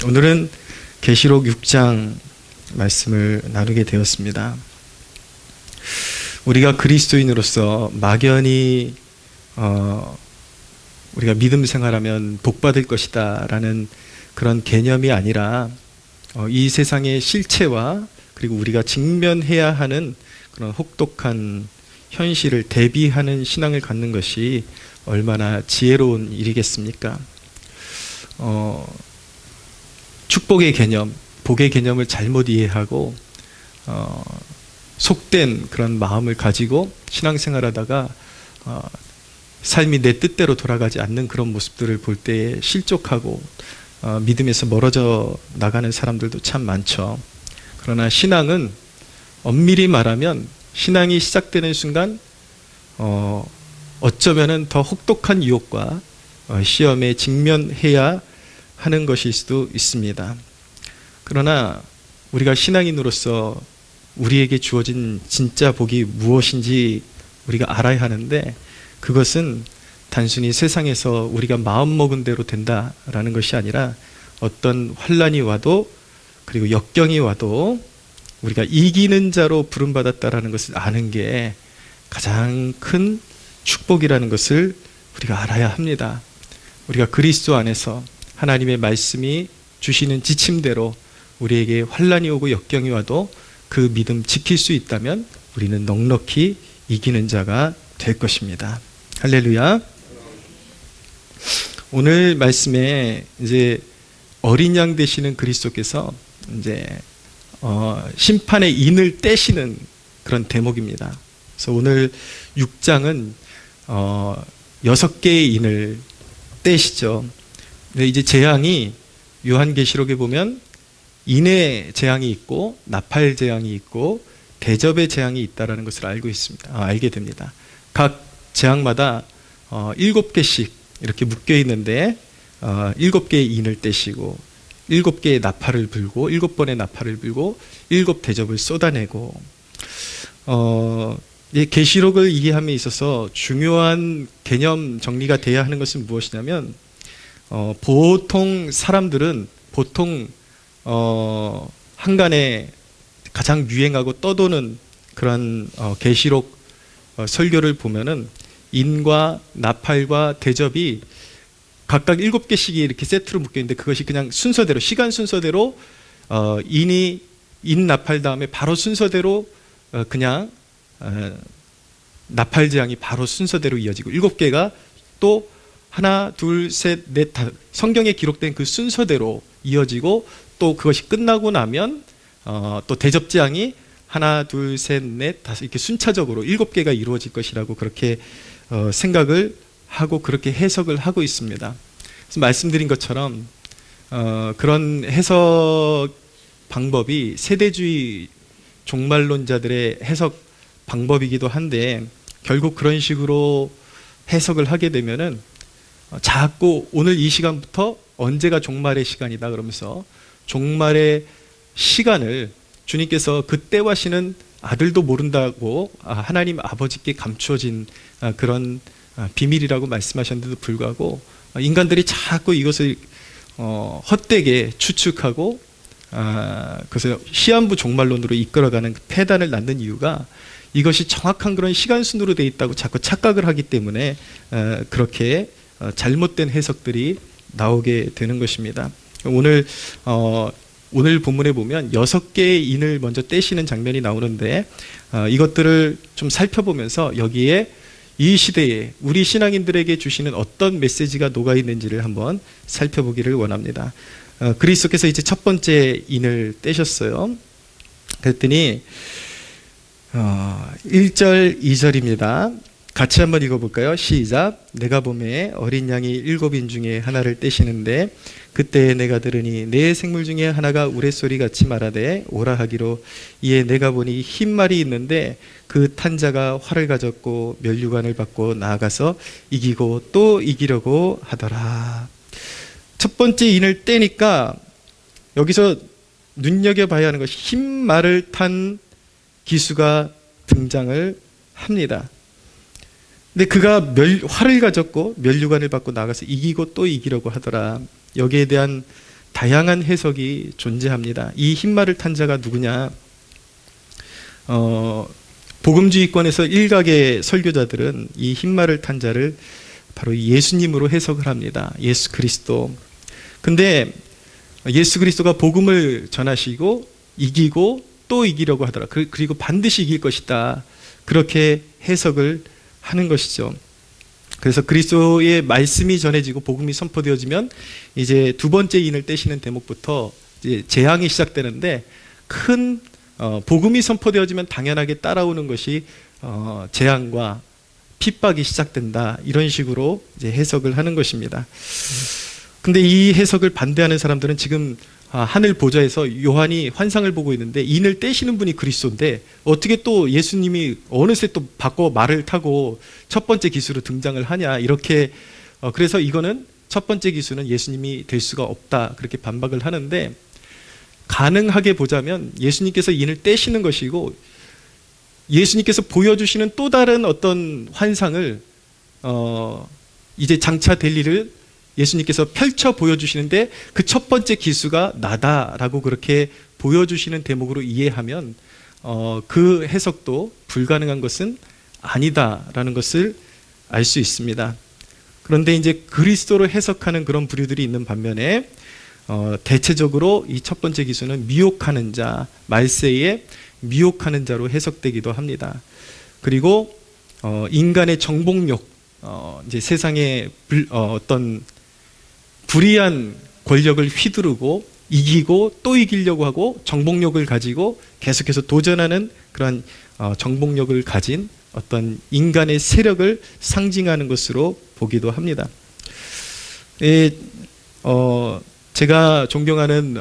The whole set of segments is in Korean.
오늘은 계시록 6장 말씀을 나누게 되었습니다. 우리가 그리스도인으로서 막연히 우리가 믿음 생활하면 복받을 것이다 라는 그런 개념이 아니라 이 세상의 실체와 그리고 우리가 직면해야 하는 그런 혹독한 현실을 대비하는 신앙을 갖는 것이 얼마나 지혜로운 일이겠습니까? 축복의 개념, 복의 개념을 잘못 이해하고 속된 그런 마음을 가지고 신앙생활하다가 삶이 내 뜻대로 돌아가지 않는 그런 모습들을 볼 때에 실족하고 믿음에서 멀어져 나가는 사람들도 참 많죠. 그러나 신앙은 엄밀히 말하면 신앙이 시작되는 순간 어쩌면은 더 혹독한 유혹과 시험에 직면해야 하는 것일 수도 있습니다. 그러나 우리가 신앙인으로서 우리에게 주어진 진짜 복이 무엇인지 우리가 알아야 하는데, 그것은 단순히 세상에서 우리가 마음먹은 대로 된다라는 것이 아니라 어떤 환난이 와도 그리고 역경이 와도 우리가 이기는 자로 부름받았다라는 것을 아는 게 가장 큰 축복이라는 것을 우리가 알아야 합니다. 우리가 그리스도 안에서 하나님의 말씀이 주시는 지침대로 우리에게 환난이 오고 역경이 와도 그 믿음 지킬 수 있다면 우리는 넉넉히 이기는 자가 될 것입니다. 할렐루야. 오늘 말씀에 이제 어린 양 되시는 그리스도께서 이제 심판의 인을 떼시는 그런 대목입니다. 그래서 오늘 6장은 6개의 인을 떼시죠. 근데 이제 재앙이 요한계시록에 보면 인의 재앙이 있고 나팔 재앙이 있고 대접의 재앙이 있다라는 것을 알게 됩니다. 각 재앙마다 7개씩 이렇게 묶여 있는데 7개의 인을 떼시고 7개의 나팔을 불고 7번의 나팔을 불고 7 대접을 쏟아내고 계시록을 이해함에 있어서 중요한 개념 정리가 돼야 하는 것은 무엇이냐면 보통 사람들은 한간에 가장 유행하고 떠도는 그런 계시록 설교를 보면은 인과 나팔과 대접이 각각 7개씩이 이렇게 세트로 묶여 있는데, 그것이 그냥 순서대로 시간 순서대로 인 나팔 다음에 바로 순서대로 그냥 나팔 재앙이 바로 순서대로 이어지고 7개가 또 하나, 둘, 셋, 넷, 다 성경에 기록된 그 순서대로 이어지고, 또 그것이 끝나고 나면 또 대접 재앙이 하나, 둘, 셋, 넷, 다섯 이렇게 순차적으로 7개가 이루어질 것이라고 그렇게 생각을 하고 그렇게 해석을 하고 있습니다. 그래서 말씀드린 것처럼 그런 해석 방법이 세대주의 종말론자들의 해석 방법이기도 한데, 결국 그런 식으로 해석을 하게 되면은 자꾸 오늘 이 시간부터 언제가 종말의 시간이다 그러면서 종말의 시간을 주님께서 그때와 시는 아들도 모른다고 하나님 아버지께 감추어진 그런 비밀이라고 말씀하셨는데도 불구하고 인간들이 자꾸 이것을 헛되게 추측하고 그래서 시한부 종말론으로 이끌어가는 폐단을 낳는 이유가 이것이 정확한 그런 시간순으로 되어 있다고 자꾸 착각을 하기 때문에 그렇게 잘못된 해석들이 나오게 되는 것입니다. 오늘 본문에 보면 6개의 인을 먼저 떼시는 장면이 나오는데 이것들을 좀 살펴보면서 여기에 이 시대에 우리 신앙인들에게 주시는 어떤 메시지가 녹아 있는지를 한번 살펴보기를 원합니다. 그리스도께서 이제 첫 번째 인을 떼셨어요. 그랬더니 1절, 2절입니다. 같이 한번 읽어볼까요? 시작. 내가 보매 어린 양이 7인 중에 하나를 떼시는데 그때 내가 들으니 내 생물 중에 하나가 우레소리같이 말하되 오라 하기로, 이에 내가 보니 흰 말이 있는데 그 탄 자가 활을 가졌고 면류관을 받고 나아가서 이기고 또 이기려고 하더라. 첫 번째 인을 떼니까 여기서 눈여겨봐야 하는 것이 흰 말을 탄 기수가 등장을 합니다. 근데 그가 활을 가졌고 면류관을 받고 나가서 이기고 또 이기려고 하더라. 여기에 대한 다양한 해석이 존재합니다. 이 흰말을 탄 자가 누구냐? 복음주의권에서 일각의 설교자들은 이 흰말을 탄 자를 바로 예수님으로 해석을 합니다. 예수 그리스도. 근데 예수 그리스도가 복음을 전하시고 이기고 또 이기려고 하더라. 그리고 반드시 이길 것이다. 그렇게 해석을 하는 것이죠. 그래서 그리스도의 말씀이 전해지고 복음이 선포되어지면 이제 두 번째 인을 떼시는 대목부터 이제 재앙이 시작되는데, 큰 복음이 선포되어지면 당연하게 따라오는 것이 재앙과 핍박이 시작된다. 이런 식으로 이제 해석을 하는 것입니다. 근데 이 해석을 반대하는 사람들은 지금 하늘 보좌에서 요한이 환상을 보고 있는데 인을 떼시는 분이 그리스도인데 어떻게 또 예수님이 어느새 또 바꿔 말을 타고 첫 번째 기수로 등장을 하냐, 이렇게 그래서 이거는 첫 번째 기수는 예수님이 될 수가 없다, 그렇게 반박을 하는데, 가능하게 보자면 예수님께서 인을 떼시는 것이고 예수님께서 보여주시는 또 다른 어떤 환상을 이제 장차 될 일을 예수님께서 펼쳐 보여주시는데 그 첫 번째 기수가 나다라고 그렇게 보여주시는 대목으로 이해하면 그 해석도 불가능한 것은 아니다라는 것을 알 수 있습니다. 그런데 이제 그리스도로 해석하는 그런 부류들이 있는 반면에 대체적으로 이 첫 번째 기수는 미혹하는 자, 말세에 미혹하는 자로 해석되기도 합니다. 그리고 인간의 정복욕, 이제 세상의 어떤 불의한 권력을 휘두르고 이기고 또 이기려고 하고 정복력을 가지고 계속해서 도전하는 그런 정복력을 가진 어떤 인간의 세력을 상징하는 것으로 보기도 합니다. 제가 존경하는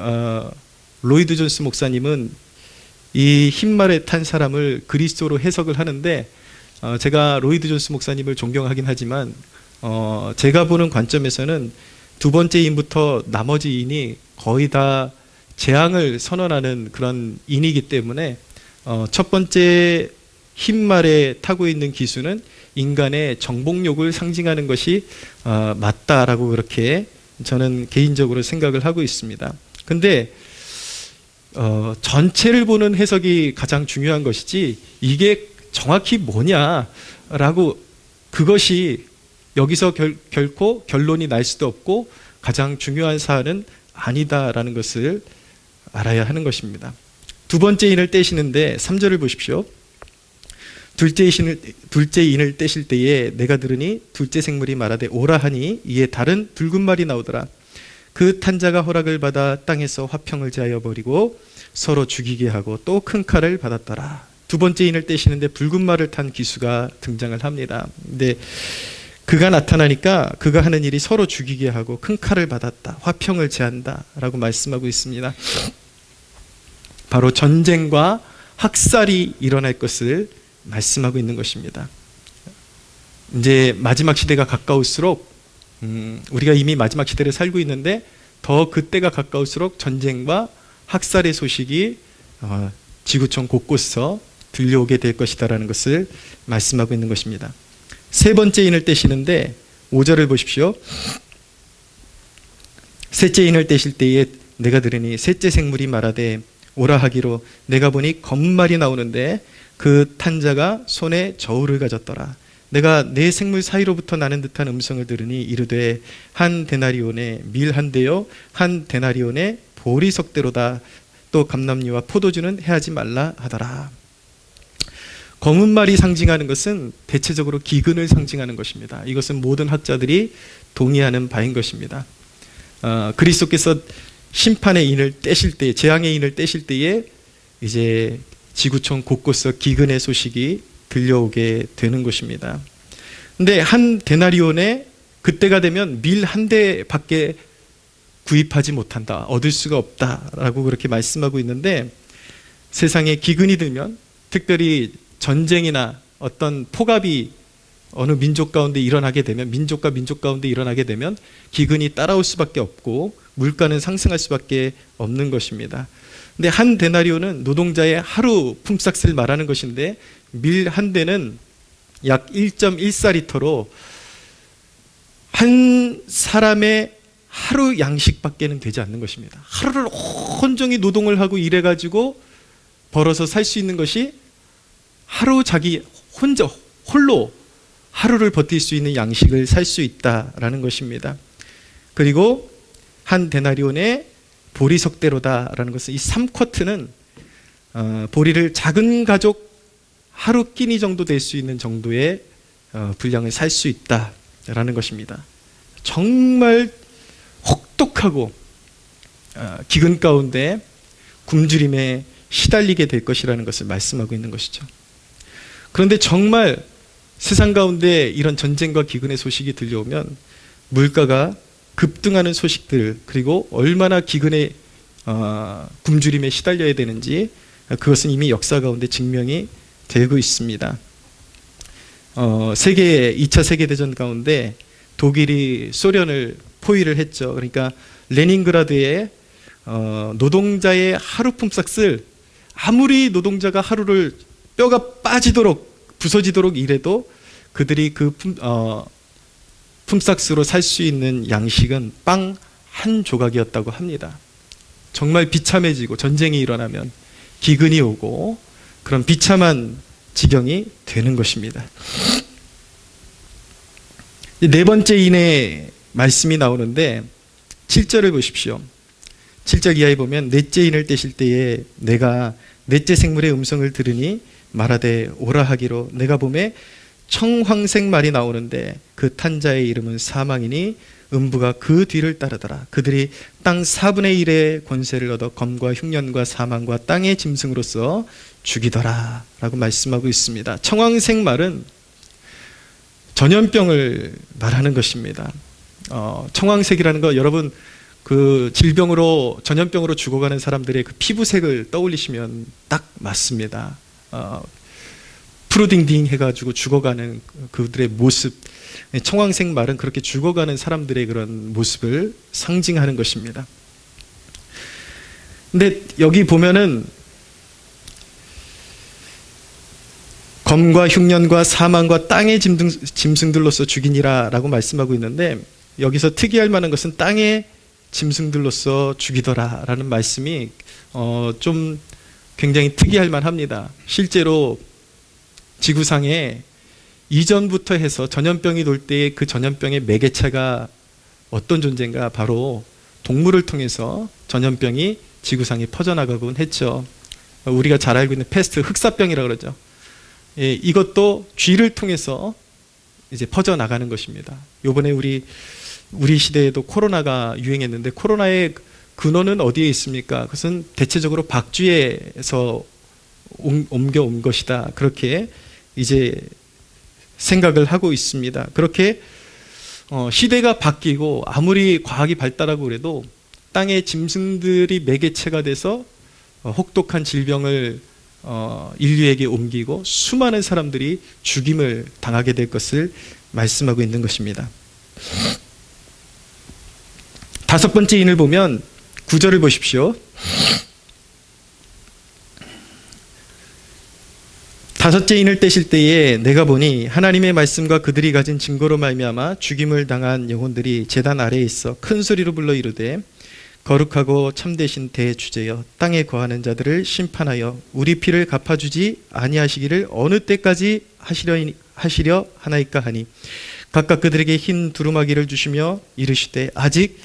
로이드 존스 목사님은 이 흰말에 탄 사람을 그리스도로 해석을 하는데, 제가 로이드 존스 목사님을 존경하긴 하지만 제가 보는 관점에서는 두 번째 인부터 나머지 인이 거의 다 재앙을 선언하는 그런 인이기 때문에 첫 번째 흰말에 타고 있는 기수는 인간의 정복욕을 상징하는 것이 맞다라고 그렇게 저는 개인적으로 생각을 하고 있습니다. 근데 전체를 보는 해석이 가장 중요한 것이지 이게 정확히 뭐냐라고, 그것이 여기서 결코 결론이 날 수도 없고 가장 중요한 사안은 아니다라는 것을 알아야 하는 것입니다. 두 번째 인을 떼시는데 3절을 보십시오. 둘째 인을 떼실 때에 내가 들으니 둘째 생물이 말하되 오라 하니 이에 다른 붉은 말이 나오더라. 그 탄 자가 허락을 받아 땅에서 화평을 제하여 버리고 서로 죽이게 하고 또 큰 칼을 받았더라. 두 번째 인을 떼시는데 붉은 말을 탄 기수가 등장을 합니다. 근데 그가 나타나니까 그가 하는 일이 서로 죽이게 하고 큰 칼을 받았다, 화평을 제한다 라고 말씀하고 있습니다. 바로 전쟁과 학살이 일어날 것을 말씀하고 있는 것입니다. 이제 마지막 시대가 가까울수록 우리가 이미 마지막 시대를 살고 있는데 더 그때가 가까울수록 전쟁과 학살의 소식이 지구촌 곳곳에서 들려오게 될 것이다라는 것을 말씀하고 있는 것입니다. 세 번째 인을 떼시는데 5절을 보십시오. 셋째 인을 떼실 때에 내가 들으니 셋째 생물이 말하되 오라 하기로 내가 보니 검은 말이 나오는데 그 탄 자가 손에 저울을 가졌더라. 내가 네 생물 사이로부터 나는 듯한 음성을 들으니 이르되 한 데나리온에 밀 한 대요 한 데나리온에 보리석대로다. 또 감람류와 포도주는 해하지 말라 하더라. 검은 말이 상징하는 것은 대체적으로 기근을 상징하는 것입니다. 이것은 모든 학자들이 동의하는 바인 것입니다. 그리스도께서 심판의 인을 떼실 때, 재앙의 인을 떼실 때에 이제 지구촌 곳곳에서 기근의 소식이 들려오게 되는 것입니다. 근데 한 데나리온에 그때가 되면 밀 한 대밖에 구입하지 못한다, 얻을 수가 없다라고 그렇게 말씀하고 있는데, 세상에 기근이 들면, 특별히 전쟁이나 어떤 폭압이 어느 민족 가운데 일어나게 되면, 민족과 민족 가운데 일어나게 되면 기근이 따라올 수밖에 없고 물가는 상승할 수밖에 없는 것입니다. 근데 한 데나리온은 노동자의 하루 품삯을 말하는 것인데, 밀 한 대는 약 1.14리터로 한 사람의 하루 양식밖에는 되지 않는 것입니다. 하루를 온종일 노동을 하고 일해가지고 벌어서 살 수 있는 것이 하루 자기 홀로 하루를 버틸 수 있는 양식을 살 수 있다라는 것입니다. 그리고 한 데나리온의 보리석대로다라는 것은 이 3쿼트는 보리를 작은 가족 하루 끼니 정도 될 수 있는 정도의 분량을 살 수 있다라는 것입니다. 정말 혹독하고 기근 가운데 굶주림에 시달리게 될 것이라는 것을 말씀하고 있는 것이죠. 그런데 정말 세상 가운데 이런 전쟁과 기근의 소식이 들려오면 물가가 급등하는 소식들, 그리고 얼마나 기근에 굶주림에 시달려야 되는지 그것은 이미 역사 가운데 증명이 되고 있습니다. 2차 세계대전 가운데 독일이 소련을 포위를 했죠. 그러니까 레닌그라드에 노동자의 하루 품삯을 아무리 노동자가 하루를 뼈가 빠지도록 부서지도록 일해도 그들이 그 품삯으로 살 수 있는 양식은 빵 한 조각이었다고 합니다. 정말 비참해지고 전쟁이 일어나면 기근이 오고 그런 비참한 지경이 되는 것입니다. 네 번째 인의 말씀이 나오는데 7절을 보십시오. 7절 이하에 보면 넷째 인을 떼실 때에 내가 넷째 생물의 음성을 들으니 말하되 오라 하기로 내가 보매 청황색 말이 나오는데 그 탄 자의 이름은 사망이니 음부가 그 뒤를 따르더라. 그들이 땅 4분의 1의 권세를 얻어 검과 흉년과 사망과 땅의 짐승으로서 죽이더라 라고 말씀하고 있습니다. 청황색 말은 전염병을 말하는 것입니다. 청황색이라는 거 여러분 그 질병으로 전염병으로 죽어가는 사람들의 그 피부색을 떠올리시면 딱 맞습니다. 푸르딩딩 해가지고 죽어가는 그들의 모습, 청황색 말은 그렇게 죽어가는 사람들의 그런 모습을 상징하는 것입니다. 근데 여기 보면은 검과 흉년과 사망과 땅의 짐승들로서 죽이니라 라고 말씀하고 있는데 여기서 특이할 만한 것은 땅의 짐승들로서 죽이더라 라는 말씀이 좀 굉장히 특이할 만합니다. 실제로 지구상에 이전부터 해서 전염병이 돌 때의 그 전염병의 매개체가 어떤 존재인가, 바로 동물을 통해서 전염병이 지구상에 퍼져나가곤 했죠. 우리가 잘 알고 있는 패스트, 흑사병이라고 그러죠. 예, 이것도 쥐를 통해서 이제 퍼져나가는 것입니다. 요번에 우리 시대에도 코로나가 유행했는데 코로나의 근원은 어디에 있습니까? 그것은 대체적으로 박쥐에서 옮겨온 것이다. 그렇게 이제 생각을 하고 있습니다. 그렇게 시대가 바뀌고 아무리 과학이 발달하고 그래도 땅의 짐승들이 매개체가 돼서 혹독한 질병을 인류에게 옮기고 수많은 사람들이 죽임을 당하게 될 것을 말씀하고 있는 것입니다. 다섯 번째 인을 보면 9절을 보십시오. 다섯째 인을 떼실 때에 내가 보니 하나님의 말씀과 그들이 가진 증거로 말미암아 죽임을 당한 영혼들이 제단 아래에 있어 큰 소리로 불러 이르되 거룩하고 참되신 대주제여 땅에 거하는 자들을 심판하여 우리 피를 갚아주지 아니하시기를 어느 때까지 하시려 하나이까 하니 각각 그들에게 흰 두루마기를 주시며 이르시되 아직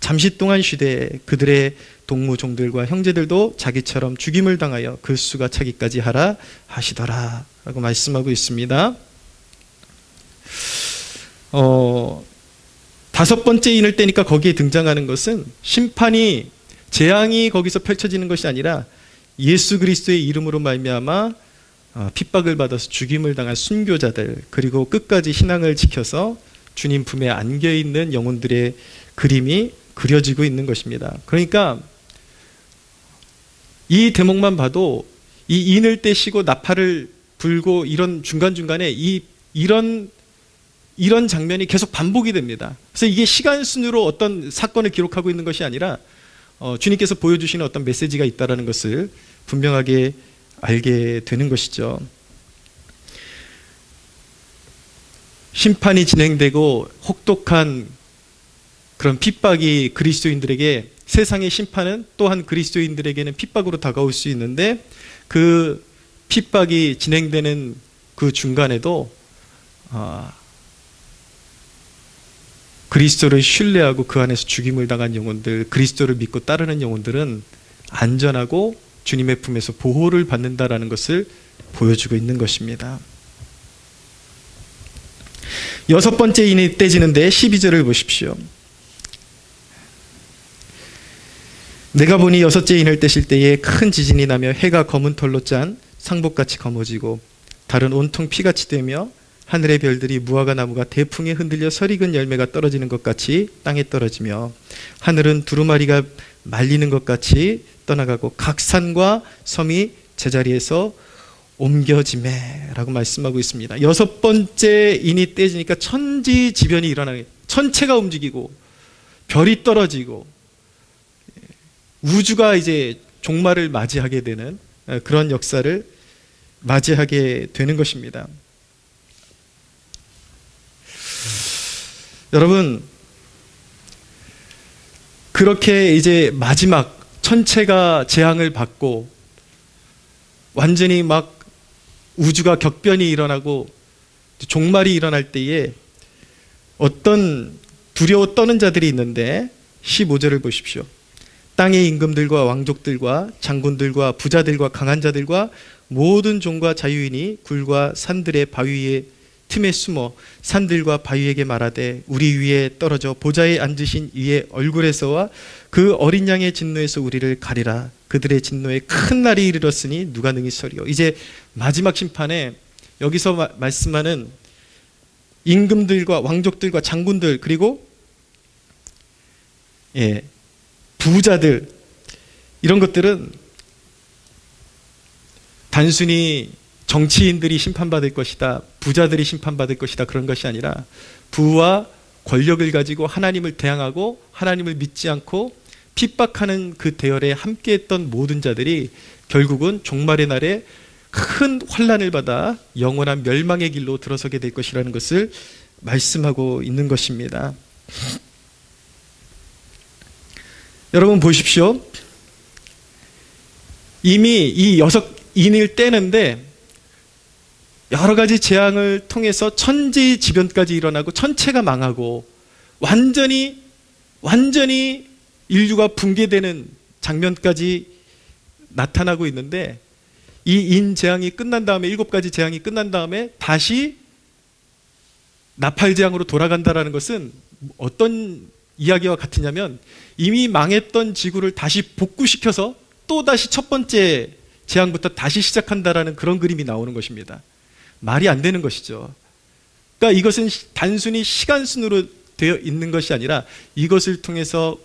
잠시 동안 쉬되 그들의 동무종들과 형제들도 자기처럼 죽임을 당하여 그 수가 차기까지 하라 하시더라 라고 말씀하고 있습니다. 다섯 번째 인을 떼니까 거기에 등장하는 것은 심판이, 재앙이 거기서 펼쳐지는 것이 아니라 예수 그리스도의 이름으로 말미암아 핍박을 받아서 죽임을 당한 순교자들, 그리고 끝까지 신앙을 지켜서 주님 품에 안겨있는 영혼들의 그림이 그려지고 있는 것입니다. 그러니까 이 대목만 봐도 이 인을 떼시고 나팔을 불고 이런 중간중간에 이런 장면이 계속 반복이 됩니다. 그래서 이게 시간 순으로 어떤 사건을 기록하고 있는 것이 아니라 주님께서 보여주시는 어떤 메시지가 있다는 것을 분명하게 알게 되는 것이죠. 심판이 진행되고 혹독한 그런 핍박이 그리스도인들에게, 세상의 심판은 또한 그리스도인들에게는 핍박으로 다가올 수 있는데, 그 핍박이 진행되는 그 중간에도 그리스도를 신뢰하고 그 안에서 죽임을 당한 영혼들, 그리스도를 믿고 따르는 영혼들은 안전하고 주님의 품에서 보호를 받는다라는 것을 보여주고 있는 것입니다. 여섯 번째 인이 떼지는데 12절을 보십시오. 내가 보니 여섯째 인을 떼실 때에 큰 지진이 나며 해가 검은 털로 짠 상복같이 검어지고 달은 온통 피같이 되며 하늘의 별들이 무화과 나무가 대풍에 흔들려 설익은 열매가 떨어지는 것 같이 땅에 떨어지며 하늘은 두루마리가 말리는 것 같이 떠나가고 각 산과 섬이 제자리에서 옮겨지매 라고 말씀하고 있습니다. 여섯 번째 인이 떼지니까 천지지변이 일어나게, 천체가 움직이고 별이 떨어지고 우주가 이제 종말을 맞이하게 되는 그런 역사를 맞이하게 되는 것입니다. 여러분, 그렇게 이제 마지막 천체가 재앙을 받고 완전히 막 우주가 격변이 일어나고 종말이 일어날 때에 어떤 두려워 떠는 자들이 있는데 15절을 보십시오. 땅의 임금들과 왕족들과 장군들과 부자들과 강한 자들과 모든 종과 자유인이 굴과 산들의 바위의 틈에 숨어 산들과 바위에게 말하되 우리 위에 떨어져 보좌에 앉으신 이의 얼굴에서와 그 어린 양의 진노에서 우리를 가리라. 그들의 진노에 큰 날이 이르렀으니 누가 능히 서리요. 이제 마지막 심판에 여기서 말씀하는 임금들과 왕족들과 장군들, 그리고 부자들, 이런 것들은 단순히 정치인들이 심판받을 것이다, 부자들이 심판받을 것이다, 그런 것이 아니라 부와 권력을 가지고 하나님을 대항하고 하나님을 믿지 않고 핍박하는 그 대열에 함께했던 모든 자들이 결국은 종말의 날에 큰 환난을 받아 영원한 멸망의 길로 들어서게 될 것이라는 것을 말씀하고 있는 것입니다. 여러분 보십시오. 이미 이 여섯 인을 떼는데 여러 가지 재앙을 통해서 천지지변까지 일어나고 천체가 망하고 완전히 인류가 붕괴되는 장면까지 나타나고 있는데, 이 인재앙이 끝난 다음에, 7가지 재앙이 끝난 다음에 다시 나팔재앙으로 돌아간다는 것은 어떤 이야기와 같으냐면 이미 망했던 지구를 다시 복구시켜서 또 다시 첫 번째 재앙부터 다시 시작한다라는 그런 그림이 나오는 것입니다. 말이 안 되는 것이죠. 그러니까 이것은 단순히 시간순으로 되어 있는 것이 아니라 이것을 통해서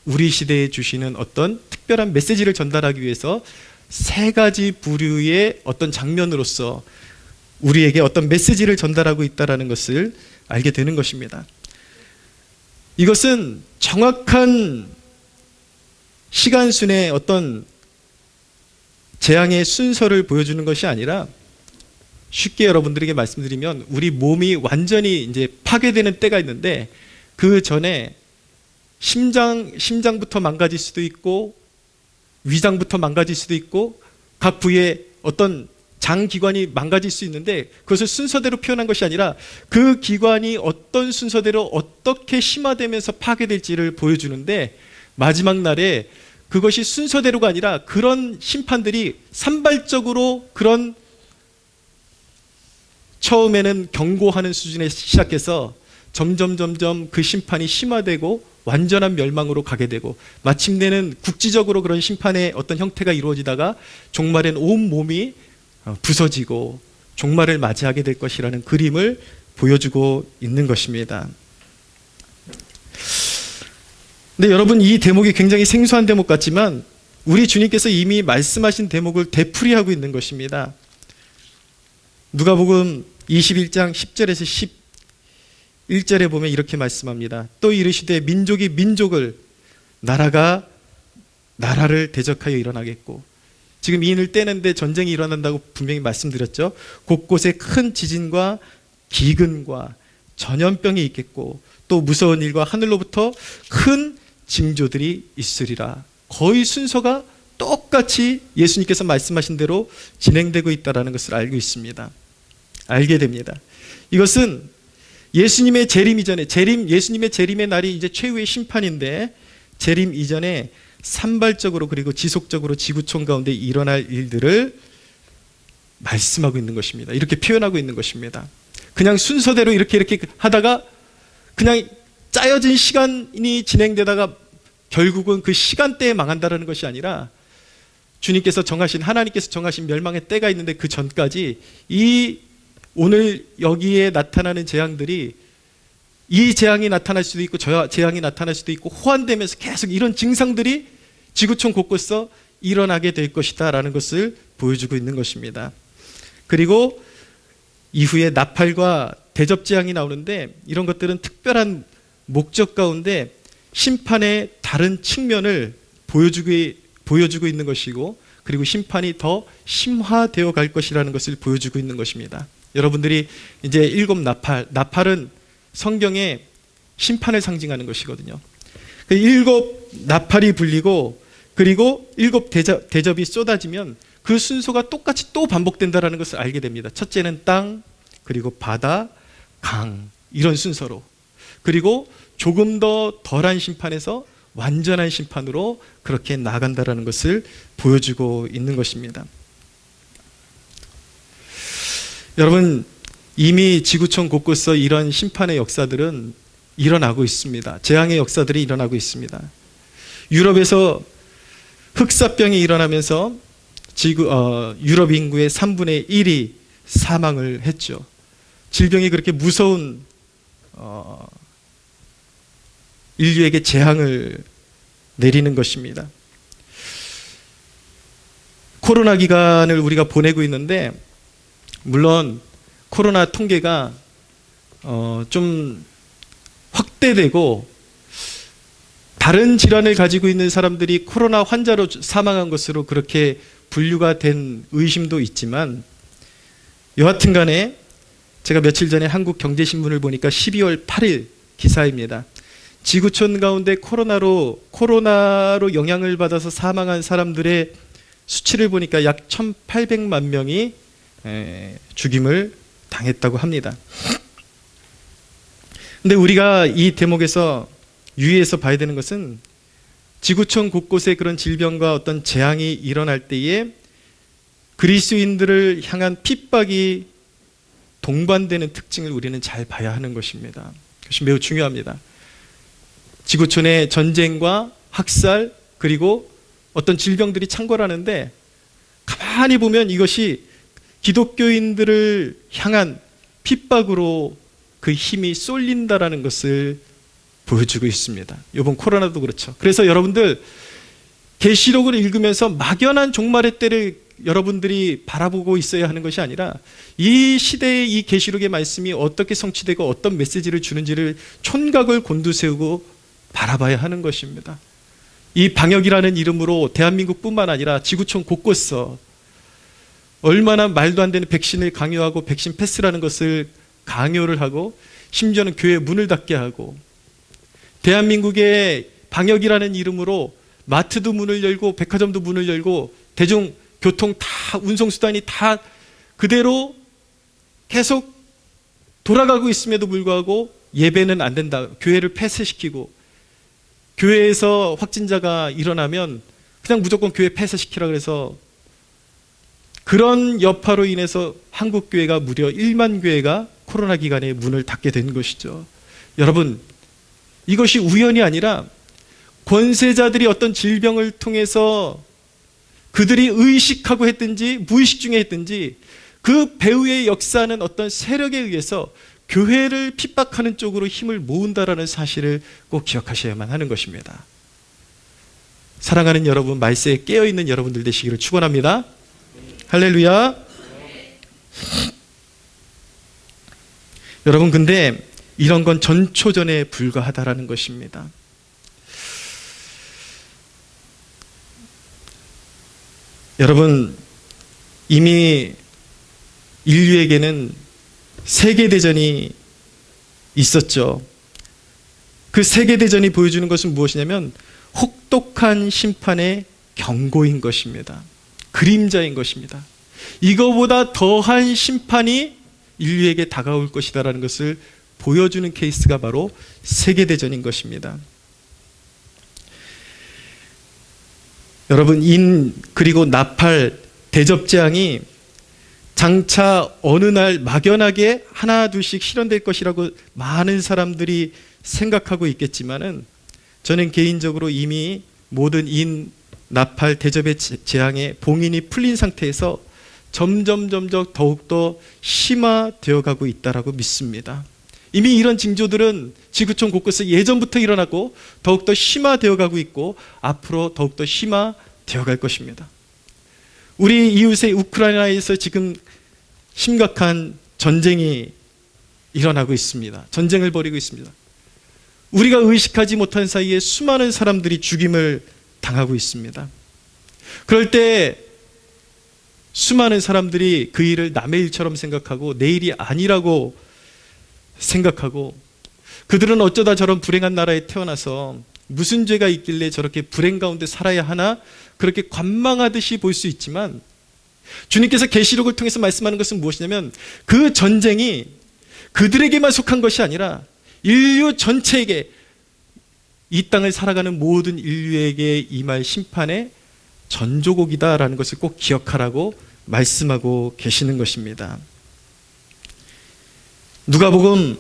우리 시대에 주시는 어떤 특별한 메시지를 전달하기 위해서 세 가지 부류의 어떤 장면으로서 우리에게 어떤 메시지를 전달하고 있다는 것을 알게 되는 것입니다. 이것은 정확한 시간순의 어떤 재앙의 순서를 보여주는 것이 아니라, 쉽게 여러분들에게 말씀드리면 우리 몸이 완전히 이제 파괴되는 때가 있는데 그 전에 심장부터 망가질 수도 있고 위장부터 망가질 수도 있고 각 부위의 어떤 장 기관이 망가질 수 있는데, 그것을 순서대로 표현한 것이 아니라 그 기관이 어떤 순서대로 어떻게 심화되면서 파괴될지를 보여주는데, 마지막 날에 그것이 순서대로가 아니라 그런 심판들이 산발적으로, 그런 처음에는 경고하는 수준에 시작해서 점점 그 심판이 심화되고 완전한 멸망으로 가게 되고, 마침내는 국지적으로 그런 심판의 어떤 형태가 이루어지다가 종말엔 온 몸이 부서지고 종말을 맞이하게 될 것이라는 그림을 보여주고 있는 것입니다. 근데 여러분, 이 대목이 굉장히 생소한 대목 같지만 우리 주님께서 이미 말씀하신 대목을 되풀이하고 있는 것입니다. 누가복음 21장 10절에서 11절에 보면 이렇게 말씀합니다. 또 이르시되 민족이 민족을, 나라가 나라를 대적하여 일어나겠고, 지금 이 인을 떼는데 전쟁이 일어난다고 분명히 말씀드렸죠. 곳곳에 큰 지진과 기근과 전염병이 있겠고 또 무서운 일과 하늘로부터 큰 징조들이 있으리라. 거의 순서가 똑같이 예수님께서 말씀하신 대로 진행되고 있다는 것을 알고 있습니다. 알게 됩니다. 이것은 예수님의 재림 이전에, 예수님의 재림의 날이 이제 최후의 심판인데, 재림 이전에 산발적으로 그리고 지속적으로 지구촌 가운데 일어날 일들을 말씀하고 있는 것입니다. 이렇게 표현하고 있는 것입니다. 그냥 순서대로 이렇게 하다가 그냥 짜여진 시간이 진행되다가 결국은 그 시간대에 망한다는 것이 아니라, 하나님께서 정하신 멸망의 때가 있는데 그 전까지 오늘 여기에 나타나는 재앙들이, 이 재앙이 나타날 수도 있고 저 재앙이 나타날 수도 있고 호환되면서 계속 이런 증상들이 지구촌 곳곳에서 일어나게 될 것이다 라는 것을 보여주고 있는 것입니다. 그리고 이후에 나팔과 대접재앙이 나오는데, 이런 것들은 특별한 목적 가운데 심판의 다른 측면을 보여주고 있는 것이고, 그리고 심판이 더 심화되어 갈 것이라는 것을 보여주고 있는 것입니다. 여러분들이 이제 일곱 나팔은 성경에 심판을 상징하는 것이거든요. 그 일곱 나팔이 불리고 그리고 일곱 대접이 쏟아지면 그 순서가 똑같이 또 반복된다는 것을 알게 됩니다. 첫째는 땅, 그리고 바다, 강, 이런 순서로, 그리고 조금 더 덜한 심판에서 완전한 심판으로 그렇게 나아간다는 것을 보여주고 있는 것입니다. 여러분, 이미 지구촌 곳곳에서 이런 심판의 역사들은 일어나고 있습니다. 재앙의 역사들이 일어나고 있습니다. 유럽에서 흑사병이 일어나면서 유럽 인구의 3분의 1이 사망을 했죠. 질병이 그렇게 무서운 인류에게 재앙을 내리는 것입니다. 코로나 기간을 우리가 보내고 있는데, 물론 코로나 통계가 좀 확대되고 다른 질환을 가지고 있는 사람들이 코로나 환자로 사망한 것으로 그렇게 분류가 된 의심도 있지만, 여하튼 간에 제가 며칠 전에 한국경제신문을 보니까 12월 8일 기사입니다. 지구촌 가운데 코로나로 영향을 받아서 사망한 사람들의 수치를 보니까 약 1,800만 명이 죽임을 당했다고 합니다. 근데 우리가 이 대목에서 유의해서 봐야 되는 것은, 지구촌 곳곳에 그런 질병과 어떤 재앙이 일어날 때에 그리스도인들을 향한 핍박이 동반되는 특징을 우리는 잘 봐야 하는 것입니다. 그것이 매우 중요합니다. 지구촌의 전쟁과 학살, 그리고 어떤 질병들이 창궐하는데, 가만히 보면 이것이 기독교인들을 향한 핍박으로 그 힘이 쏠린다라는 것을 보여주고 있습니다. 이번 코로나도 그렇죠. 그래서 여러분들 계시록을 읽으면서 막연한 종말의 때를 여러분들이 바라보고 있어야 하는 것이 아니라, 이 시대의 이 계시록의 말씀이 어떻게 성취되고 어떤 메시지를 주는지를 촌각을 곤두세우고 바라봐야 하는 것입니다. 이 방역이라는 이름으로 대한민국뿐만 아니라 지구촌 곳곳에서 얼마나 말도 안 되는 백신을 강요하고 백신 패스라는 것을 강요를 하고, 심지어는 교회 문을 닫게 하고, 대한민국의 방역이라는 이름으로 마트도 문을 열고 백화점도 문을 열고 대중교통 다, 운송수단이 다 그대로 계속 돌아가고 있음에도 불구하고 예배는 안 된다, 교회를 폐쇄시키고, 교회에서 확진자가 일어나면 그냥 무조건 교회 폐쇄시키라 그래서, 그런 여파로 인해서 한국교회가 무려 1만 교회가 코로나 기간에 문을 닫게 된 것이죠. 여러분, 이것이 우연이 아니라 권세자들이 어떤 질병을 통해서 그들이 의식하고 했든지 무의식 중에 했든지, 그 배후의 역사는 어떤 세력에 의해서 교회를 핍박하는 쪽으로 힘을 모은다라는 사실을 꼭 기억하셔야만 하는 것입니다. 사랑하는 여러분, 말세에 깨어있는 여러분들 되시기를 축원합니다. 할렐루야. 여러분, 근데 이런 건 전초전에 불과하다라는 것입니다. 여러분, 이미 인류에게는 세계대전이 있었죠. 그 세계대전이 보여주는 것은 무엇이냐면 혹독한 심판의 경고인 것입니다. 그림자인 것입니다. 이거보다 더한 심판이 인류에게 다가올 것이다라는 것을 보여주는 케이스가 바로 세계대전인 것입니다. 여러분, 그리고 나팔, 대접재앙이 장차 어느 날 막연하게 하나 둘씩 실현될 것이라고 많은 사람들이 생각하고 있겠지만은, 저는 개인적으로 이미 모든 나팔, 대접의 재앙의 봉인이 풀린 상태에서 점점 더욱더 심화되어 가고 있다라고 믿습니다. 이미 이런 징조들은 지구촌 곳곳에 예전부터 일어나고 더욱더 심화되어 가고 있고 앞으로 더욱더 심화되어 갈 것입니다. 우리 이웃의 우크라이나에서 지금 심각한 전쟁이 일어나고 있습니다. 전쟁을 벌이고 있습니다. 우리가 의식하지 못한 사이에 수많은 사람들이 죽임을 당하고 있습니다. 그럴 때 수많은 사람들이 그 일을 남의 일처럼 생각하고 내 일이 아니라고 생각하고, 그들은 어쩌다 저런 불행한 나라에 태어나서 무슨 죄가 있길래 저렇게 불행 가운데 살아야 하나, 그렇게 관망하듯이 볼 수 있지만, 주님께서 계시록을 통해서 말씀하는 것은 무엇이냐면 그 전쟁이 그들에게만 속한 것이 아니라 인류 전체에게, 이 땅을 살아가는 모든 인류에게 임할 심판의 전조곡이다라는 것을 꼭 기억하라고 말씀하고 계시는 것입니다. 누가복음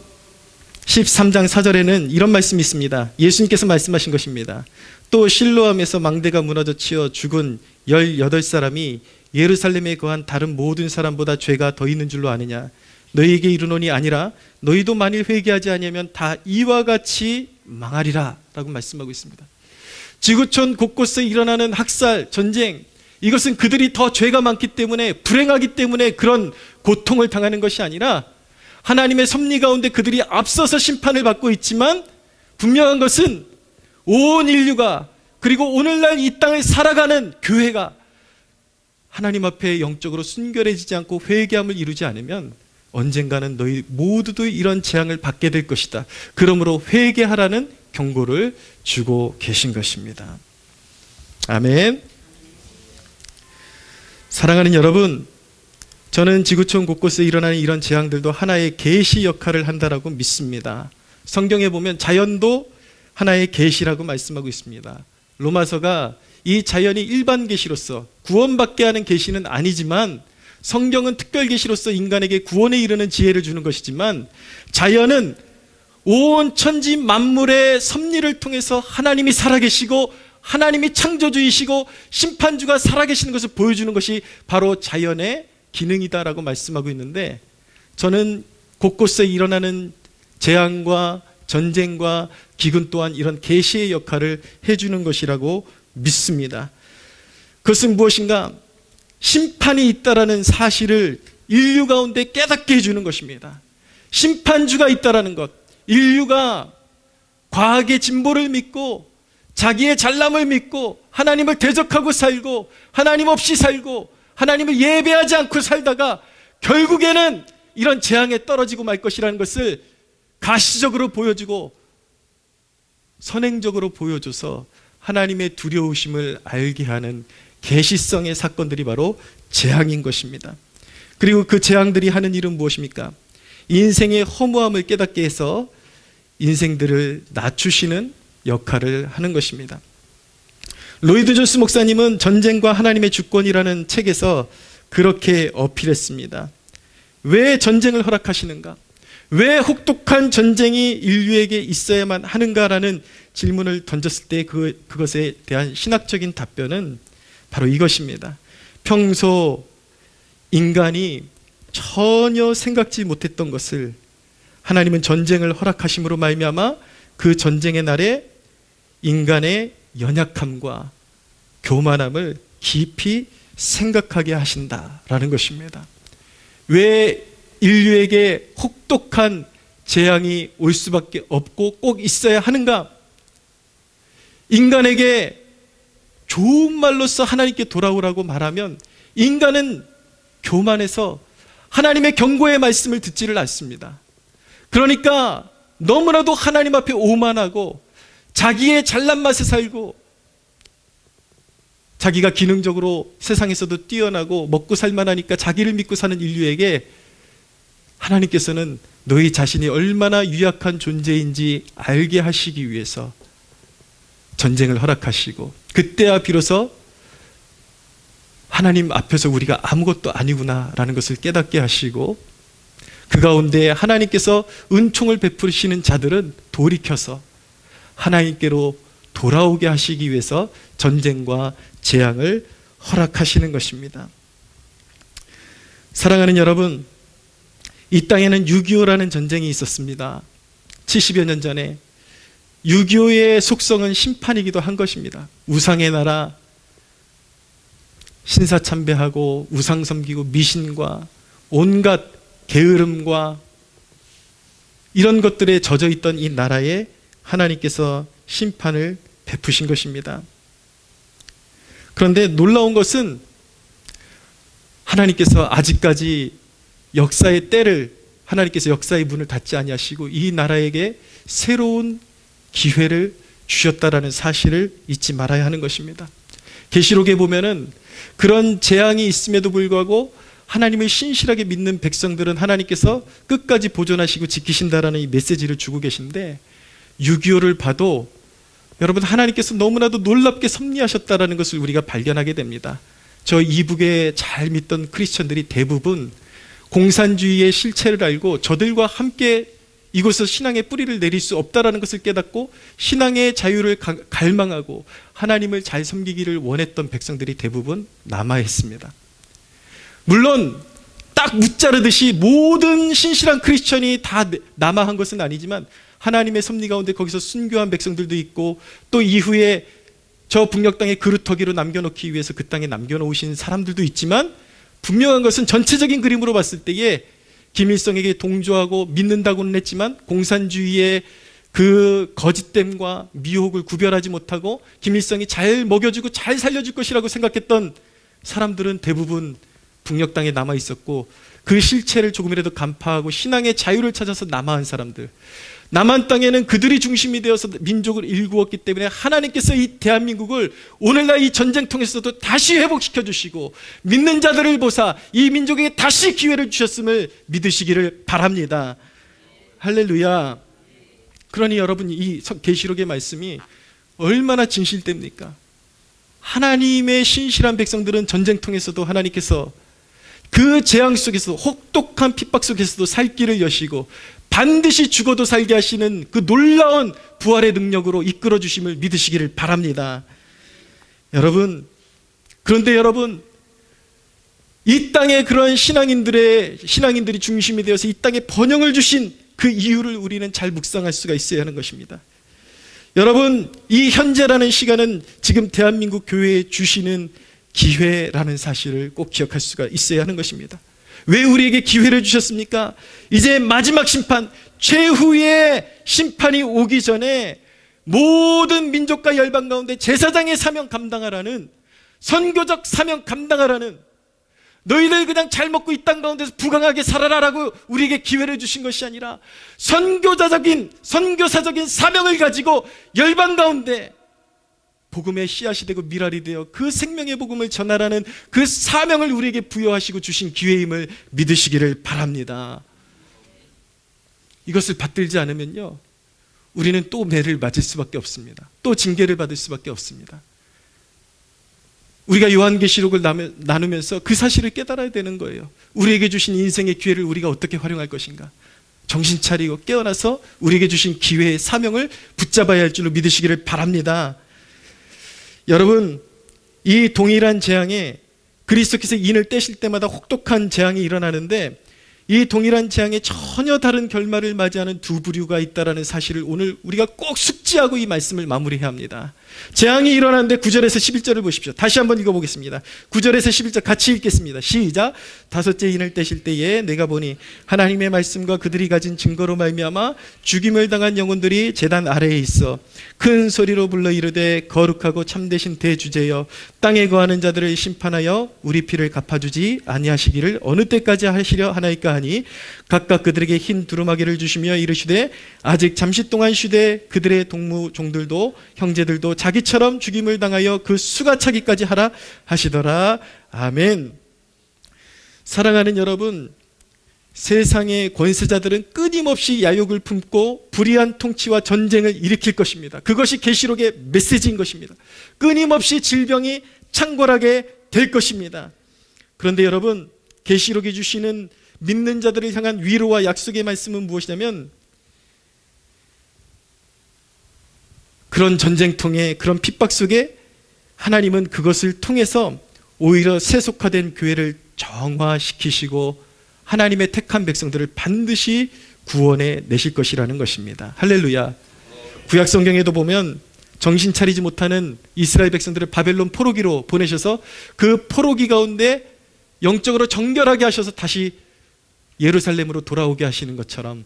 13장 4절에는 이런 말씀이 있습니다. 예수님께서 말씀하신 것입니다. 또 실로암에서 망대가 무너져 치어 죽은 18사람이 예루살렘에 거한 다른 모든 사람보다 죄가 더 있는 줄로 아느냐. 너희에게 이르노니 아니라 너희도 만일 회개하지 아니하면 다 이와 같이 망하리라 라고 말씀하고 있습니다. 지구촌 곳곳에 일어나는 학살, 전쟁, 이것은 그들이 더 죄가 많기 때문에, 불행하기 때문에 그런 고통을 당하는 것이 아니라 하나님의 섭리 가운데 그들이 앞서서 심판을 받고 있지만, 분명한 것은 온 인류가, 그리고 오늘날 이 땅을 살아가는 교회가 하나님 앞에 영적으로 순결해지지 않고 회개함을 이루지 않으면 언젠가는 너희 모두도 이런 재앙을 받게 될 것이다. 그러므로 회개하라는 경고를 주고 계신 것입니다. 아멘. 사랑하는 여러분, 저는 지구촌 곳곳에 일어나는 이런 재앙들도 하나의 계시 역할을 한다라고 믿습니다. 성경에 보면 자연도 하나의 계시라고 말씀하고 있습니다. 로마서가 이 자연이 일반 계시로서 구원받게 하는 계시는 아니지만, 성경은 특별 계시로서 인간에게 구원에 이르는 지혜를 주는 것이지만, 자연은 온 천지 만물의 섭리를 통해서 하나님이 살아계시고 하나님이 창조주이시고 심판주가 살아계시는 것을 보여주는 것이 바로 자연의 기능이다라고 말씀하고 있는데, 저는 곳곳에 일어나는 재앙과 전쟁과 기근 또한 이런 계시의 역할을 해주는 것이라고 믿습니다. 그것은 무엇인가? 심판이 있다라는 사실을 인류 가운데 깨닫게 해주는 것입니다. 심판주가 있다라는 것, 인류가 과학의 진보를 믿고 자기의 잘남을 믿고 하나님을 대적하고 살고 하나님 없이 살고 하나님을 예배하지 않고 살다가 결국에는 이런 재앙에 떨어지고 말 것이라는 것을 가시적으로 보여주고 선행적으로 보여줘서 하나님의 두려우심을 알게 하는 계시성의 사건들이 바로 재앙인 것입니다. 그리고 그 재앙들이 하는 일은 무엇입니까? 인생의 허무함을 깨닫게 해서 인생들을 낮추시는 역할을 하는 것입니다. 로이드 존스 목사님은 전쟁과 하나님의 주권이라는 책에서 그렇게 어필했습니다. 왜 전쟁을 허락하시는가? 왜 혹독한 전쟁이 인류에게 있어야만 하는가라는 질문을 던졌을 때 그것에 대한 신학적인 답변은 바로 이것입니다. 평소 인간이 전혀 생각지 못했던 것을 하나님은 전쟁을 허락하심으로 말미암아 그 전쟁의 날에 인간의 연약함과 교만함을 깊이 생각하게 하신다라는 것입니다. 왜 인류에게 혹독한 재앙이 올 수밖에 없고 꼭 있어야 하는가? 인간에게 좋은 말로써 하나님께 돌아오라고 말하면 인간은 교만해서 하나님의 경고의 말씀을 듣지를 않습니다. 그러니까 너무나도 하나님 앞에 오만하고 자기의 잘난 맛에 살고 자기가 기능적으로 세상에서도 뛰어나고 먹고 살만하니까 자기를 믿고 사는 인류에게 하나님께서는 너희 자신이 얼마나 유약한 존재인지 알게 하시기 위해서 전쟁을 허락하시고, 그때야 비로소 하나님 앞에서 우리가 아무것도 아니구나라는 것을 깨닫게 하시고, 그 가운데 하나님께서 은총을 베푸시는 자들은 돌이켜서 하나님께로 돌아오게 하시기 위해서 전쟁과 재앙을 허락하시는 것입니다. 사랑하는 여러분, 이 땅에는 6.25라는 전쟁이 있었습니다. 70여 년 전에. 6.25의 속성은 심판이기도 한 것입니다. 우상의 나라, 신사참배하고 우상 섬기고 미신과 온갖 게으름과 이런 것들에 젖어 있던 이 나라에 하나님께서 심판을 베푸신 것입니다. 그런데 놀라운 것은 하나님께서 아직까지 역사의 때를, 하나님께서 역사의 문을 닫지 아니하시고 이 나라에게 새로운 기회를 주셨다라는 사실을 잊지 말아야 하는 것입니다. 계시록에 보면은 그런 재앙이 있음에도 불구하고 하나님을 신실하게 믿는 백성들은 하나님께서 끝까지 보존하시고 지키신다라는 이 메시지를 주고 계신데, 6.25를 봐도 여러분, 하나님께서 너무나도 놀랍게 섭리하셨다라는 것을 우리가 발견하게 됩니다. 저 이북에 잘 믿던 크리스천들이 대부분 공산주의의 실체를 알고 저들과 함께 이곳에서 신앙의 뿌리를 내릴 수 없다라는 것을 깨닫고 신앙의 자유를 갈망하고 하나님을 잘 섬기기를 원했던 백성들이 대부분 남아있습니다. 물론 딱 무자르듯이 모든 신실한 크리스천이 다 남아한 것은 아니지만 하나님의 섭리 가운데 거기서 순교한 백성들도 있고, 또 이후에 저 북녘 땅에 그루터기로 남겨놓기 위해서 그 땅에 남겨놓으신 사람들도 있지만, 분명한 것은 전체적인 그림으로 봤을 때에 김일성에게 동조하고 믿는다고는 했지만 공산주의의 그 거짓됨과 미혹을 구별하지 못하고 김일성이 잘 먹여주고 잘 살려줄 것이라고 생각했던 사람들은 대부분 북녘 땅에 남아 있었고, 그 실체를 조금이라도 간파하고 신앙의 자유를 찾아서 남아한 사람들, 남한 땅에는 그들이 중심이 되어서 민족을 일구었기 때문에 하나님께서 이 대한민국을 오늘날 이 전쟁통에서도 다시 회복시켜 주시고 믿는 자들을 보사 이 민족에게 다시 기회를 주셨음을 믿으시기를 바랍니다. 할렐루야. 그러니 여러분, 이 계시록의 말씀이 얼마나 진실됩니까? 하나님의 신실한 백성들은 전쟁통에서도 하나님께서 그 재앙 속에서 혹독한 핍박 속에서도 살 길을 여시고 반드시 죽어도 살게 하시는 그 놀라운 부활의 능력으로 이끌어 주심을 믿으시기를 바랍니다. 여러분, 그런데 여러분, 이 땅에 그런 신앙인들이 중심이 되어서 이 땅에 번영을 주신 그 이유를 우리는 잘 묵상할 수가 있어야 하는 것입니다. 여러분, 이 현재라는 시간은 지금 대한민국 교회에 주시는 기회라는 사실을 꼭 기억할 수가 있어야 하는 것입니다. 왜 우리에게 기회를 주셨습니까? 이제 마지막 심판, 최후의 심판이 오기 전에 모든 민족과 열방 가운데 제사장의 사명 감당하라는, 선교적 사명 감당하라는, 너희들 그냥 잘 먹고 이 땅 가운데서 부강하게 살아라라고 우리에게 기회를 주신 것이 아니라 선교사적인 사명을 가지고 열방 가운데 복음의 씨앗이 되고 미랄이 되어 그 생명의 복음을 전하라는 그 사명을 우리에게 부여하시고 주신 기회임을 믿으시기를 바랍니다. 이것을 받들지 않으면요, 우리는 또 매를 맞을 수밖에 없습니다. 또 징계를 받을 수밖에 없습니다. 우리가 요한계시록을 나누면서 그 사실을 깨달아야 되는 거예요. 우리에게 주신 인생의 기회를 우리가 어떻게 활용할 것인가. 정신 차리고 깨어나서 우리에게 주신 기회의 사명을 붙잡아야 할 줄로 믿으시기를 바랍니다. 여러분, 이 동일한 재앙에 그리스도께서 인을 떼실 때마다 혹독한 재앙이 일어나는데, 이 동일한 재앙에 전혀 다른 결말을 맞이하는 두 부류가 있다는 사실을 오늘 우리가 꼭 숙지하고 이 말씀을 마무리해야 합니다. 재앙이 일어나는데 9절에서 11절을 보십시오. 다시 한번 읽어보겠습니다. 9절에서 11절 같이 읽겠습니다. 시작. 다섯째 인을 떼실 때에 내가 보니 하나님의 말씀과 그들이 가진 증거로 말미암아 죽임을 당한 영혼들이 제단 아래에 있어 큰 소리로 불러 이르되 거룩하고 참되신 대주제여 땅에 거하는 자들을 심판하여 우리 피를 갚아주지 아니하시기를 어느 때까지 하시려 하나이까 하니 각각 그들에게 흰 두루마기를 주시며 이르시되 아직 잠시 동안 쉬되 그들의 동무 종들도 형제들도 자기처럼 죽임을 당하여 그 수가 차기까지 하라 하시더라. 아멘. 사랑하는 여러분, 세상의 권세자들은 끊임없이 야욕을 품고 불의한 통치와 전쟁을 일으킬 것입니다. 그것이 계시록의 메시지인 것입니다. 끊임없이 질병이 창궐하게 될 것입니다. 그런데 여러분, 계시록이 주시는 믿는 자들을 향한 위로와 약속의 말씀은 무엇이냐면, 그런 전쟁통에, 그런 핍박 속에 하나님은 그것을 통해서 오히려 세속화된 교회를 정화시키시고 하나님의 택한 백성들을 반드시 구원해 내실 것이라는 것입니다. 할렐루야. 구약 성경에도 보면 정신 차리지 못하는 이스라엘 백성들을 바벨론 포로기로 보내셔서 그 포로기 가운데 영적으로 정결하게 하셔서 다시 예루살렘으로 돌아오게 하시는 것처럼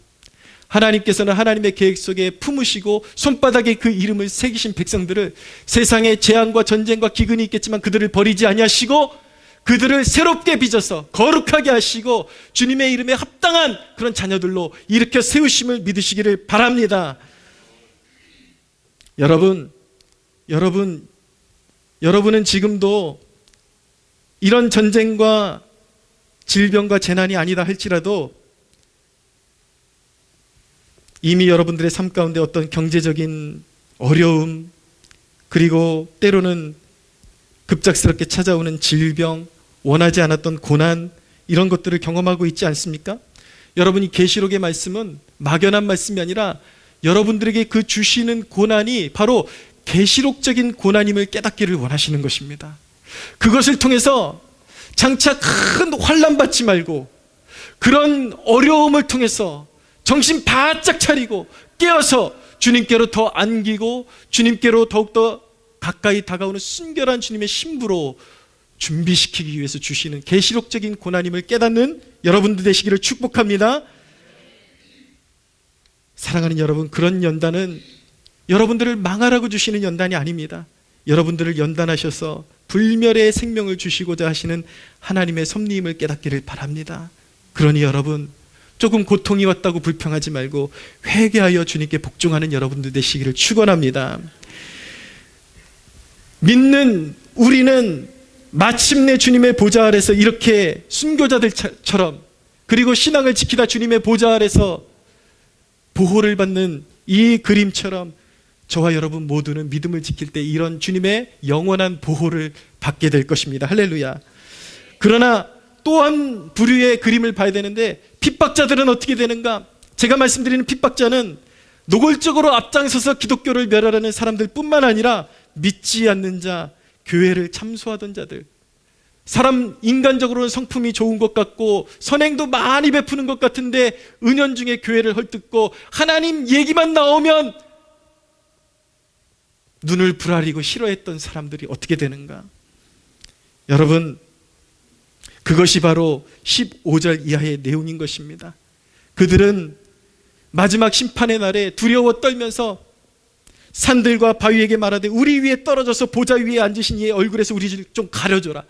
하나님께서는 하나님의 계획 속에 품으시고 손바닥에 그 이름을 새기신 백성들을 세상의 재앙과 전쟁과 기근이 있겠지만 그들을 버리지 아니하시고 그들을 새롭게 빚어서 거룩하게 하시고 주님의 이름에 합당한 그런 자녀들로 일으켜 세우심을 믿으시기를 바랍니다. 여러분은 지금도 이런 전쟁과 질병과 재난이 아니다 할지라도 이미 여러분들의 삶 가운데 어떤 경제적인 어려움, 그리고 때로는 급작스럽게 찾아오는 질병, 원하지 않았던 고난, 이런 것들을 경험하고 있지 않습니까? 여러분이 계시록의 말씀은 막연한 말씀이 아니라 여러분들에게 그 주시는 고난이 바로 계시록적인 고난임을 깨닫기를 원하시는 것입니다. 그것을 통해서 장차 큰 환난 받지 말고 그런 어려움을 통해서 정신 바짝 차리고 깨어서 주님께로 더 안기고 주님께로 더욱더 가까이 다가오는 순결한 주님의 신부로 준비시키기 위해서 주시는 계시록적인 고난임을 깨닫는 여러분들 되시기를 축복합니다. 사랑하는 여러분, 그런 연단은 여러분들을 망하라고 주시는 연단이 아닙니다. 여러분들을 연단하셔서 불멸의 생명을 주시고자 하시는 하나님의 섭리임을 깨닫기를 바랍니다. 그러니 여러분, 조금 고통이 왔다고 불평하지 말고 회개하여 주님께 복종하는 여러분들 되시기를 축원합니다. 믿는 우리는 마침내 주님의 보좌 아래서 이렇게 순교자들처럼, 그리고 신앙을 지키다 주님의 보좌 아래서 보호를 받는 이 그림처럼 저와 여러분 모두는 믿음을 지킬 때 이런 주님의 영원한 보호를 받게 될 것입니다. 할렐루야. 그러나 또한 부류의 그림을 봐야 되는데, 핍박자들은 어떻게 되는가? 제가 말씀드리는 핍박자는 노골적으로 앞장서서 기독교를 멸하려는 사람들 뿐만 아니라 믿지 않는 자, 교회를 참소하던 자들, 사람 인간적으로는 성품이 좋은 것 같고 선행도 많이 베푸는 것 같은데 은연중에 교회를 헐뜯고 하나님 얘기만 나오면 눈을 부라리고 싫어했던 사람들이 어떻게 되는가? 여러분, 그것이 바로 15절 이하의 내용인 것입니다. 그들은 마지막 심판의 날에 두려워 떨면서 산들과 바위에게 말하되 우리 위에 떨어져서 보좌 위에 앉으신 이의 얼굴에서 우리를 좀 가려줘라.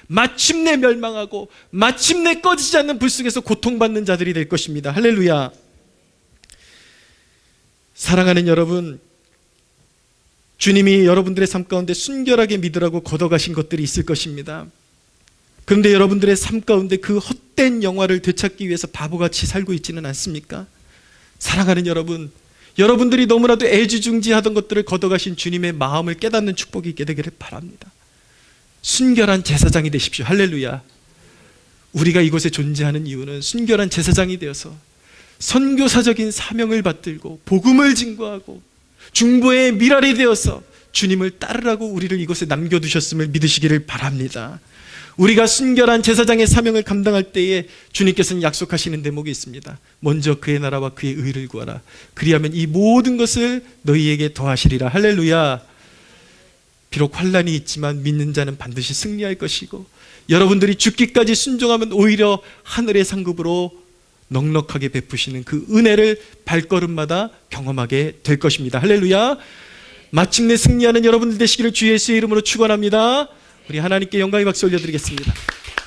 마침내 멸망하고 마침내 꺼지지 않는 불 속에서 고통받는 자들이 될 것입니다. 할렐루야. 사랑하는 여러분, 주님이 여러분들의 삶 가운데 순결하게 믿으라고 걷어가신 것들이 있을 것입니다. 그런데 여러분들의 삶 가운데 그 헛된 영화를 되찾기 위해서 바보같이 살고 있지는 않습니까? 사랑하는 여러분, 여러분들이 너무나도 애지중지하던 것들을 걷어가신 주님의 마음을 깨닫는 축복이 있게 되기를 바랍니다. 순결한 제사장이 되십시오. 할렐루야. 우리가 이곳에 존재하는 이유는 순결한 제사장이 되어서 선교사적인 사명을 받들고 복음을 증거하고 중보의 미랄이 되어서 주님을 따르라고 우리를 이곳에 남겨두셨음을 믿으시기를 바랍니다. 우리가 순결한 제사장의 사명을 감당할 때에 주님께서는 약속하시는 대목이 있습니다. 먼저 그의 나라와 그의 의를 구하라. 그리하면 이 모든 것을 너희에게 더하시리라. 할렐루야. 비록 환난이 있지만 믿는 자는 반드시 승리할 것이고, 여러분들이 죽기까지 순종하면 오히려 하늘의 상급으로 넉넉하게 베푸시는 그 은혜를 발걸음마다 경험하게 될 것입니다. 할렐루야. 마침내 승리하는 여러분들 되시기를 주 예수의 이름으로 축원합니다. 우리 하나님께 영광의 박수 올려드리겠습니다.